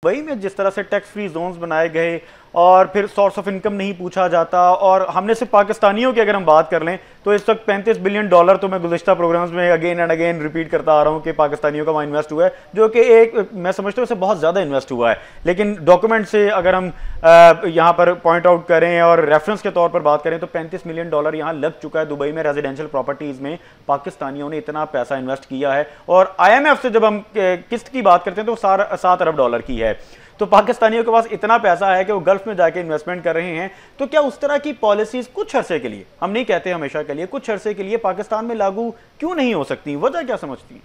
Dubai में जिस तरह से टैक्स फ्री जोन्स बनाए गए और फिर सोर्स ऑफ इनकम नहीं पूछा जाता, और हमने सिर्फ पाकिस्तानियों की अगर हम बात कर लें तो इस वक्त $35 बिलियन, तो मैं गुज़िश्ता प्रोग्राम्स में अगेन एंड अगेन रिपीट करता आ रहा हूं कि पाकिस्तानियों का वहाँ इन्वेस्ट हुआ है, जो कि एक मैं समझता हूँ इससे बहुत ज़्यादा इन्वेस्ट हुआ है। लेकिन डॉक्यूमेंट से अगर हम यहाँ पर पॉइंट आउट करें और रेफरेंस के तौर पर बात करें तो $35 मिलियन यहाँ लग चुका है दुबई में रेजिडेंशियल प्रॉपर्टीज़ में। पाकिस्तानियों ने इतना पैसा इन्वेस्ट किया है, और IMF से जब हम किस्त की बात करते हैं तो $7 अरब की है। तो पाकिस्तानियों के पास इतना पैसा है कि वो गल्फ में जाके इन्वेस्टमेंट कर रहे हैं। तो क्या उस तरह की पॉलिसीज कुछ अरसे के लिए, हम नहीं कहते हमेशा के लिए, कुछ अरसे के लिए पाकिस्तान में लागू क्यों नहीं हो सकती? वजह क्या समझती हैं?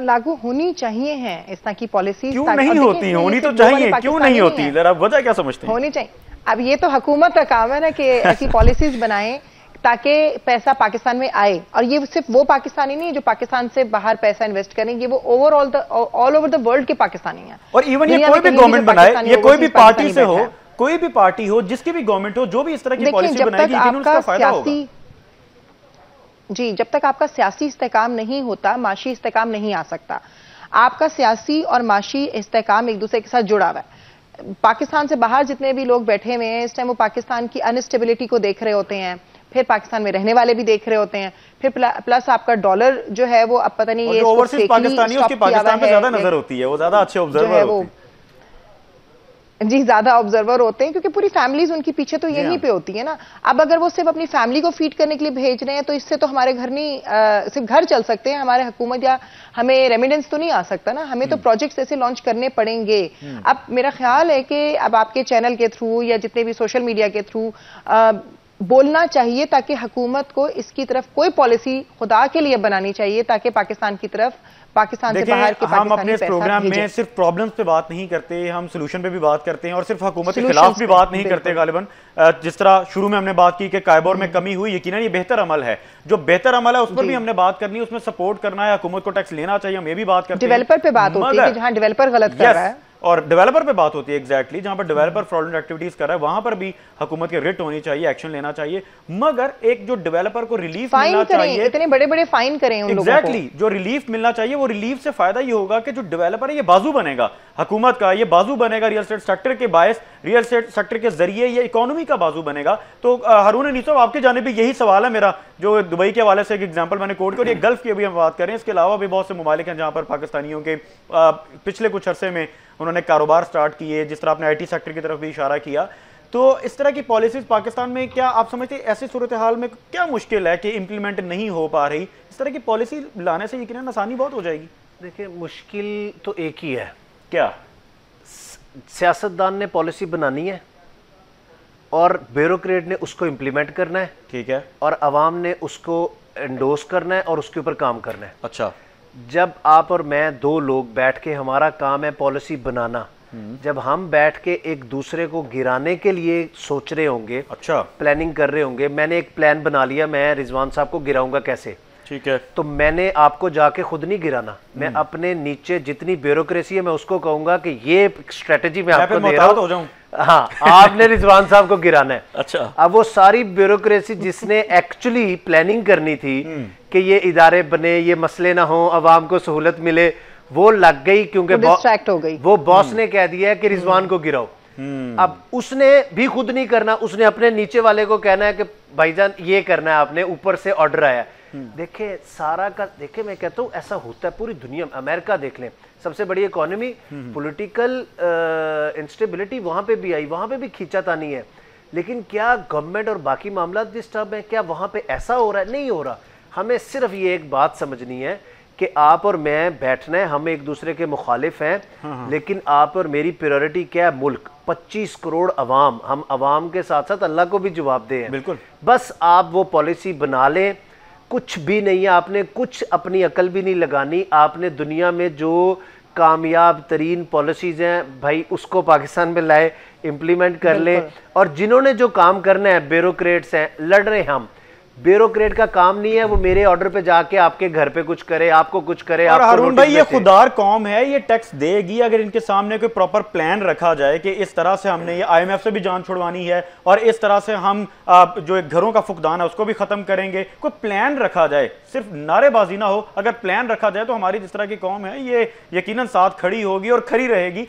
लागू होनी चाहिए हैं इस तरह की पॉलिसी। क्यों नहीं होती? होनी तो चाहिए, क्यों नहीं होती? जरा वजह क्या समझते हैं? होनी चाहिए। अब ये तो हुकूमत का काम है ना कि ऐसी पॉलिसीज बनाएं ताकि पैसा पाकिस्तान में आए, और ये सिर्फ वो पाकिस्तानी नहीं जो पाकिस्तान से बाहर पैसा इन्वेस्ट करेंगे, ये वो overall all over the world के पाकिस्तानी हैं। और इवन ये कोई भी गवर्नमेंट बनाए, ये कोई भी पार्टी से हो, कोई भी पार्टी हो, जिसकी भी गवर्नमेंट हो, जो भी इस तरह की पॉलिसी बनाएगी, उसका फायदा होगा। जी, जब तक आपका सियासी इस्तेकाम नहीं होता, माशी इस्तेकाम नहीं आ सकता। आपका सियासी और माशी इस्तेकाम एक दूसरे के साथ जुड़ा हुआ है। पाकिस्तान से बाहर जितने भी लोग बैठे हुए हैं इस टाइम, वो पाकिस्तान की अनस्टेबिलिटी को देख रहे होते हैं, फिर पाकिस्तान में रहने वाले भी देख रहे होते हैं, फिर प्लस आपका डॉलर जो है वो अब पता नहीं ये ओवरसीज पाकिस्तानी उसकी पाकिस्तान में ज्यादा नजर होती है, वो ज्यादा अच्छे ऑब्जर्वर होते हैं। जी, ज्यादा ऑब्जर्वर होते हैं क्योंकि पूरी फैमिलीज उनकी पीछे तो यहीं पे होती है ना। अब अगर वो सिर्फ अपनी फैमिली को फीड करने के लिए भेज रहे हैं तो इससे तो हमारे घर नहीं सिर्फ घर चल सकते हैं, हमारे हुकूमत या हमें रेमिडेंस तो नहीं आ सकता ना, हमें तो प्रोजेक्ट्स ऐसे लॉन्च करने पड़ेंगे। अब मेरा ख्याल है कि अब आपके चैनल के थ्रू या जितने भी सोशल मीडिया के थ्रू बोलना चाहिए ताकि हुकूमत को इसकी तरफ कोई पॉलिसी खुदा के लिए बनानी चाहिए ताकि पाकिस्तान की तरफ, पाकिस्तान से बाहर के हम अपने इस प्रोग्राम में सिर्फ प्रॉब्लम्स पे बात नहीं करते, हम सोल्यूशन पे भी बात करते हैं, और सिर्फ हुकूमत के खिलाफ भी बात नहीं करते गालिबन। जिस तरह शुरू में हमने बात की कि कायबोर में कमी हुई, यकीनन ये बेहतर अमल है, जो बेहतर अमल है उस पर भी हमने बात करनी है, उसमें सपोर्ट करना है, हुकूमत को टैक्स लेना चाहिए, हम ये भी बात करते हैं। डेवलपर पे बात होती है कि जहां डेवलपर गलत कर रहा है, और डेवलपर पे बात होती है एग्जैक्टली जहां पर डेवलपर फ्रॉडलेंट एक्टिविटीज कर रहा है, वहां पर भी हुकूमत की रिट होनी चाहिए, एक्शन लेना चाहिए। मगर एक जो डेवलपर को रिलीफ मिलना चाहिए, इतने बड़े बड़े फाइन करें उन लोगों को, जो रिलीफ मिलना चाहिए, वो रिलीफ से फायदा ये होगा कि जो डेवलपर है ये बाजू बनेगा हुकूमत का, ये बाजू बनेगा रियल एस्टेट सेक्टर के बायस, रियल एस्टेट सेक्टर के जरिए ये इकोनॉमी का बाजू बनेगा। तो हारून अनीस साहब, आपके जाने भी यही सवाल है मेरा, जो दुबई के हवाले से एक एग्जाम्पल मैंने कोट किया, गल्फ की अभी हम बात करें, इसके अलावा भी बहुत से ममालिक हैं जहां पर पाकिस्तानियों के पिछले कुछ अरसे में उन्होंने कारोबार स्टार्ट किए, जिस तरह आपने IT सेक्टर की तरफ भी इशारा किया। तो इस तरह की पॉलिसीज पाकिस्तान में, क्या आप समझते हैं ऐसी सूरत हाल में क्या मुश्किल है कि इंप्लीमेंट नहीं हो पा रही? इस तरह की पॉलिसी लाने से यकीनन आसानी बहुत हो जाएगी। देखिए, मुश्किल तो एक ही है, क्या? सियासतदान ने पॉलिसी बनानी है और ब्यूरोक्रेट ने उसको इंप्लीमेंट करना है, ठीक है, और अवाम ने उसको एंडोर्स करना है और उसके ऊपर काम करना है। अच्छा, जब आप और मैं दो लोग बैठ के, हमारा काम है पॉलिसी बनाना, जब हम बैठ के एक दूसरे को गिराने के लिए सोच रहे होंगे, अच्छा, प्लानिंग कर रहे होंगे, मैंने एक प्लान बना लिया, मैं रिजवान साहब को गिराऊंगा कैसे, ठीक है, तो मैंने आपको जाके खुद नहीं गिराना, मैं अपने नीचे जितनी ब्यूरोक्रेसी है मैं उसको कहूंगा कि ये स्ट्रेटेजी मैं आपको दे रहा हूं, हाँ, आपने रिजवान साहब को गिराना है। अच्छा, अब वो सारी ब्यूरोक्रेसी जिसने एक्चुअली प्लानिंग करनी थी कि ये इदारे बने, ये मसले ना हो, अवाम को सहूलत मिले, वो लग गई क्योंकि डिस्ट्रैक्ट हो गई। वो बॉस ने कह दिया है कि रिजवान को गिराओ। अब उसने भी खुद नहीं करना, उसने अपने नीचे वाले को कहना है कि भाईजान ये करना है आपने, ऊपर से ऑर्डर आया। देखे सारा का, देखे मैं कहता हूँ ऐसा होता है पूरी दुनिया में। अमेरिका देख लें, सबसे बड़ी इकोनॉमी, पॉलिटिकल इंस्टेबिलिटी वहां पे भी आई, वहां पे भी खींचातानी है, लेकिन क्या गवर्नमेंट और बाकी मामला डिस्टर्ब है? क्या वहां पे ऐसा हो रहा है? नहीं हो रहा। हमें सिर्फ ये एक बात समझनी है कि आप और मैं बैठना है, हम एक दूसरे के मुखालिफ हैं, लेकिन आप और मेरी प्रायोरिटी क्या है? मुल्क, 25 करोड़ अवाम, हम अवाम के साथ साथ अल्लाह को भी जवाब दे। बिल्कुल, बस आप वो पॉलिसी बना लें, कुछ भी नहीं है, आपने कुछ अपनी अकल भी नहीं लगानी, आपने दुनिया में जो कामयाब तरीन पॉलिसीज हैं भाई उसको पाकिस्तान में लाए, इम्प्लीमेंट कर ले, और जिन्होंने जो काम करना है, ब्यूरोक्रेट्स हैं, लड़ रहे हम, ब्यूरोक्रेट का काम नहीं है वो मेरे ऑर्डर पे जाके आपके घर पे कुछ करे, आपको कुछ करे। और हारून भाई ये खुदार कौम है, ये टैक्स देगी अगर इनके सामने कोई प्रॉपर प्लान रखा जाए कि इस तरह से हमने ये IMF से भी जान छुड़वानी है और इस तरह से हम जो एक घरों का फुकदान है उसको भी खत्म करेंगे। कोई प्लान रखा जाए, सिर्फ नारेबाजी ना हो। अगर प्लान रखा जाए तो हमारी जिस तरह की कौम है ये यकीनन साथ खड़ी होगी और खड़ी रहेगी।